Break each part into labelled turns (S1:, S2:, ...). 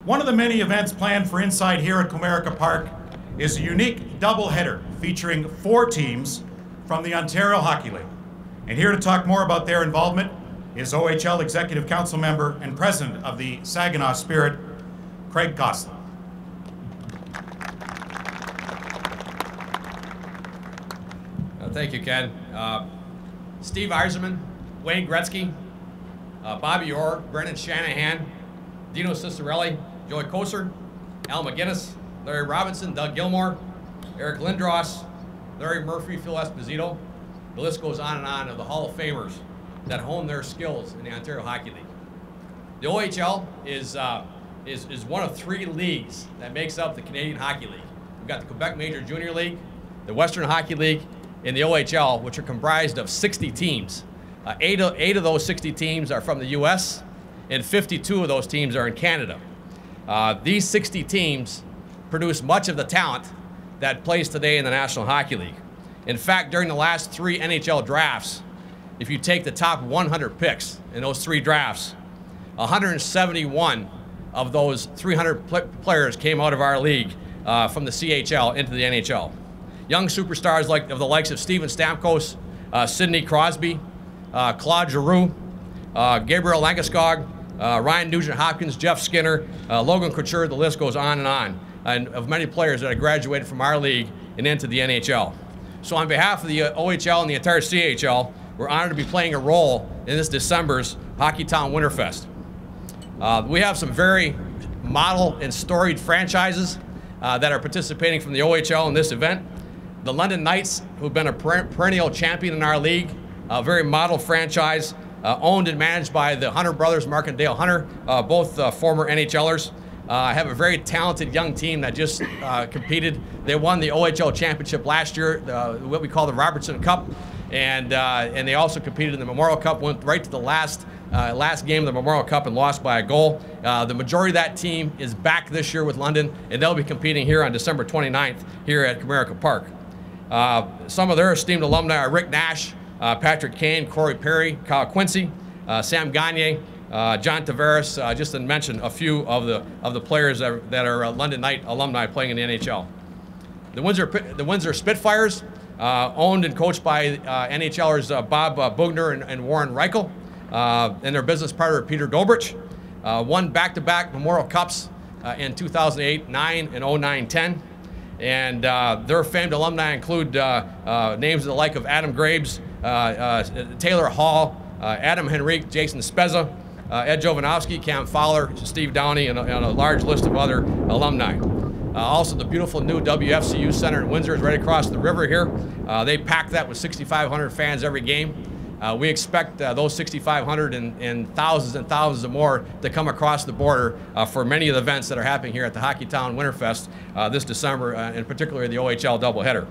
S1: One of the many events planned for Inside here at Comerica Park is a unique doubleheader featuring 4 teams from the Ontario Hockey League. And here to talk more about their involvement is OHL Executive Council member and President of the Saginaw Spirit, Craig Goslin.
S2: Thank you, Ken. Steve Eiserman, Wayne Gretzky, Bobby Orr, Brendan Shanahan, Dino Cicerelli, Joey Koser, Al McGinnis, Larry Robinson, Doug Gilmore, Eric Lindros, Larry Murphy, Phil Esposito. The list goes on and on of the Hall of Famers that hone their skills in the Ontario Hockey League. The OHL is one of 3 leagues that makes up the Canadian Hockey League. We've got the Quebec Major Junior League, the Western Hockey League, and the OHL, which are comprised of 60 teams. 8 of those 60 teams are from the US, and 52 of those teams are in Canada. These 60 teams produce much of the talent that plays today in the National Hockey League. In fact, during the last 3 NHL drafts, if you take the top 100 picks in those 3 drafts, 171 of those 300 players came out of our league from the CHL into the NHL. Young superstars of the likes of Steven Stamkos, Sidney Crosby, Claude Giroux, Gabriel Landeskog, Ryan Nugent-Hopkins, Jeff Skinner, Logan Couture, the list goes on, and of many players that have graduated from our league and into the NHL. So on behalf of the OHL and the entire CHL, we're honored to be playing a role in this December's Hockeytown Winterfest. We have some very model and storied franchises that are participating from the OHL in this event. The London Knights, who've been a perennial champion in our league, a very model franchise, owned and managed by the Hunter brothers, Mark and Dale Hunter, both former NHLers. Have a very talented young team that just competed. They won the OHL championship last year, what we call the Robertson Cup, and they also competed in the Memorial Cup, went right to the last game of the Memorial Cup and lost by a goal. The majority of that team is back this year with London, and they'll be competing here on December 29th here at Comerica Park. Some of their esteemed alumni are Rick Nash, Patrick Kane, Corey Perry, Kyle Quincy, Sam Gagne, John Tavares, just to mention a few of the players that are London Knight alumni playing in the NHL. The Windsor Spitfires, owned and coached by NHLers Bob Bugner and Warren Reichel, and their business partner Peter Dobrich, won back-to-back Memorial Cups in 2008, 9, and 09, 10. And their famed alumni include names of the like of Adam Graves, Taylor Hall, Adam Henrique, Jason Spezza, Ed Jovanovski, Cam Fowler, Steve Downey, and a large list of other alumni. Also, the beautiful new WFCU Center in Windsor is right across the river here. They pack that with 6,500 fans every game. We expect those 6,500 and thousands of more to come across the border for many of the events that are happening here at the Hockeytown Winterfest this December, and particularly the OHL doubleheader.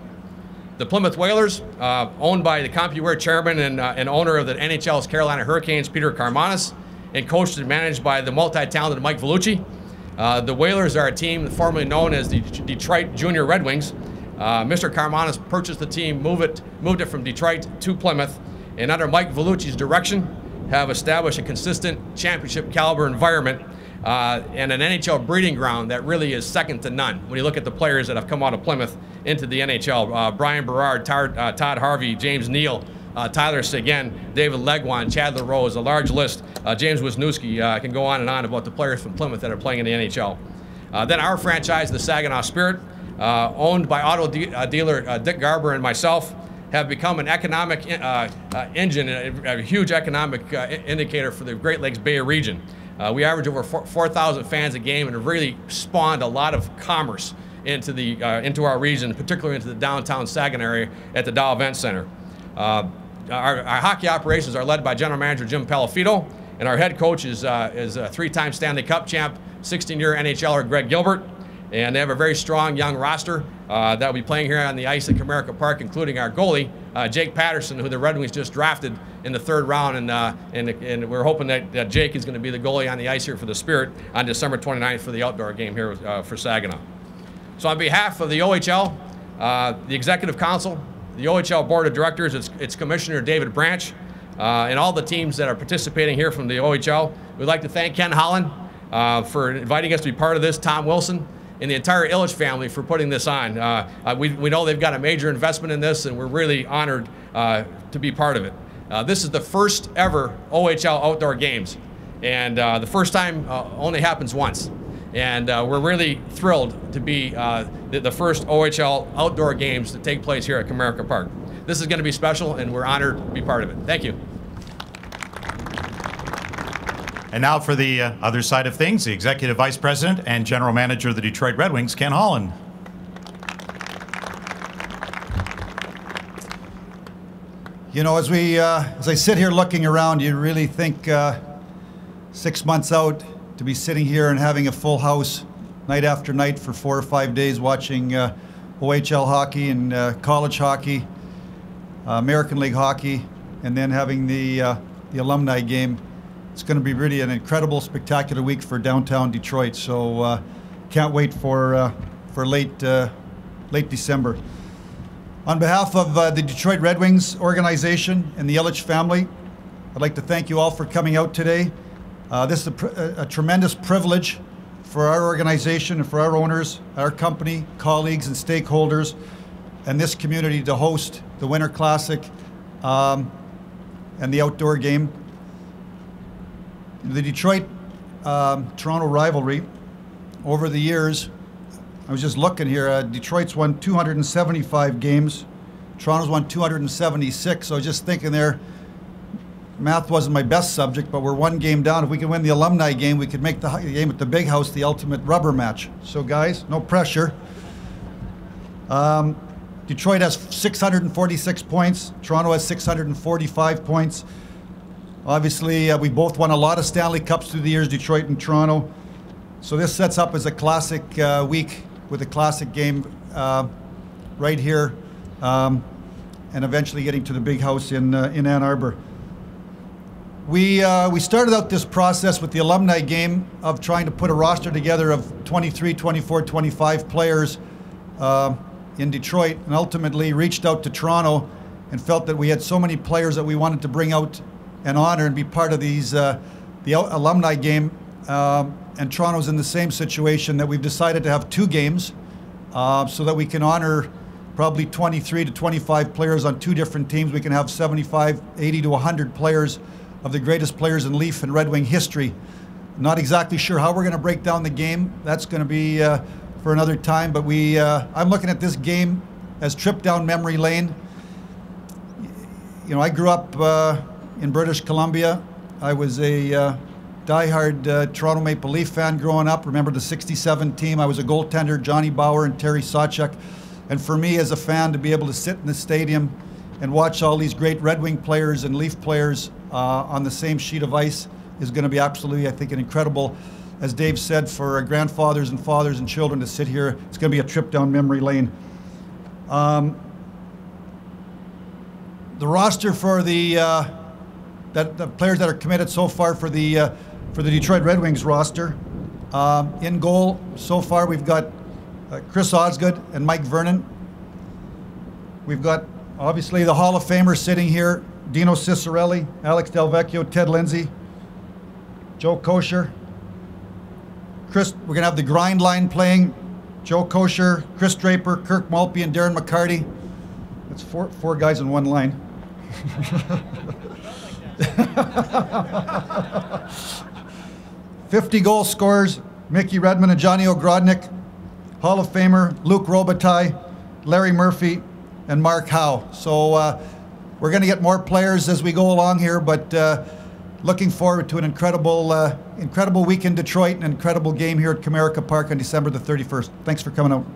S2: The Plymouth Whalers, owned by the CompuWare chairman and owner of the NHL's Carolina Hurricanes, Peter Karmanos, and coached and managed by the multi-talented Mike Vellucci. The Whalers are a team formerly known as the Detroit Junior Red Wings. Mr. Karmanos purchased the team, moved it from Detroit to Plymouth, and under Mike Vellucci's direction, have established a consistent championship caliber environment and an NHL breeding ground that really is second to none when you look at the players that have come out of Plymouth into the NHL. Brian Berard, Todd Harvey, James Neal, Tyler Seguin, David Legwan, Chad LaRose, a large list. James Wisniewski, I can go on and on about the players from Plymouth that are playing in the NHL. Then our franchise, the Saginaw Spirit, owned by auto dealer Dick Garber and myself, have become an economic engine, a huge economic indicator for the Great Lakes Bay region. We average over 4,000 fans a game and have really spawned a lot of commerce into our region, particularly into the downtown Saginaw area at the Dow Event Center. Our hockey operations are led by General Manager Jim Pelafito, and our head coach is a 3-time Stanley Cup champ, 16-year NHLer Greg Gilbert. And they have a very strong young roster that will be playing here on the ice at Comerica Park, including our goalie, Jake Patterson, who the Red Wings just drafted in the 3rd round. And we're hoping that Jake is going to be the goalie on the ice here for the Spirit on December 29th for the outdoor game here for Saginaw. So on behalf of the OHL, the Executive Council, the OHL Board of Directors, its Commissioner David Branch, and all the teams that are participating here from the OHL, we'd like to thank Ken Holland for inviting us to be part of this, Tom Wilson, and the entire Illich family for putting this on. We know they've got a major investment in this, and we're really honored to be part of it. This is the first ever OHL outdoor games, and the first time only happens once. And we're really thrilled to be the first OHL outdoor games to take place here at Comerica Park. This is going to be special, and we're honored to be part of it. Thank you.
S1: And now for the other side of things, the Executive Vice President and General Manager of the Detroit Red Wings, Ken Holland.
S3: You know, as I sit here looking around, you really think 6 months out to be sitting here and having a full house night after night for 4 or 5 days watching OHL hockey and college hockey, American League hockey, and then having the alumni game. It's going to be really an incredible, spectacular week for downtown Detroit. So can't wait for late December. On behalf of the Detroit Red Wings organization and the Illich family, I'd like to thank you all for coming out today. This is a tremendous privilege for our organization and for our owners, our company, colleagues, and stakeholders, and this community to host the Winter Classic and the outdoor game. The Detroit-Toronto rivalry, over the years, I was just looking here, Detroit's won 275 games, Toronto's won 276, so I was just thinking there, math wasn't my best subject, but we're one game down. If we can win the alumni game, we could make the game at the Big House the ultimate rubber match. So guys, no pressure. Detroit has 646 points, Toronto has 645 points. Obviously, we both won a lot of Stanley Cups through the years, Detroit and Toronto. So this sets up as a classic week with a classic game right here, and eventually getting to the Big House in Ann Arbor. We started out this process with the alumni game of trying to put a roster together of 23, 24, 25 players in Detroit, and ultimately reached out to Toronto and felt that we had so many players that we wanted to bring out and honor and be part of these the alumni game. And Toronto's in the same situation, that we've decided to have 2 games so that we can honor probably 23 to 25 players on 2 different teams. We can have 75, 80 to 100 players of the greatest players in Leaf and Red Wing history. Not exactly sure how we're going to break down the game. That's going to be for another time, but I'm looking at this game as trip down memory lane. You know, I grew up in British Columbia. I was a diehard Toronto Maple Leaf fan growing up. Remember the '67 team. I was a goaltender, Johnny Bauer and Terry Sawchuk. And for me as a fan to be able to sit in the stadium and watch all these great Red Wing players and Leaf players on the same sheet of ice is going to be absolutely, I think, an incredible, as Dave said, for grandfathers and fathers and children to sit here. It's going to be a trip down memory lane. The roster for the players that are committed so far for the Detroit Red Wings roster, in goal so far we've got Chris Osgood and Mike Vernon. We've got obviously the Hall of Famers sitting here: Dino Ciccarelli, Alex Delvecchio, Ted Lindsay, Joe Kosher. We're gonna have the grind line playing: Joe Kosher, Chris Draper, Kirk Maltby, and Darren McCarty. That's four guys in one line. 50 goal scorers: Mickey Redmond and Johnny Ogrodnik. Hall of Famer Luke Robitaille, Larry Murphy, and Mark Howe. So we're going to get more players as we go along here, but looking forward to an incredible week in Detroit and an incredible game here at Comerica Park on December the 31st. Thanks for coming out.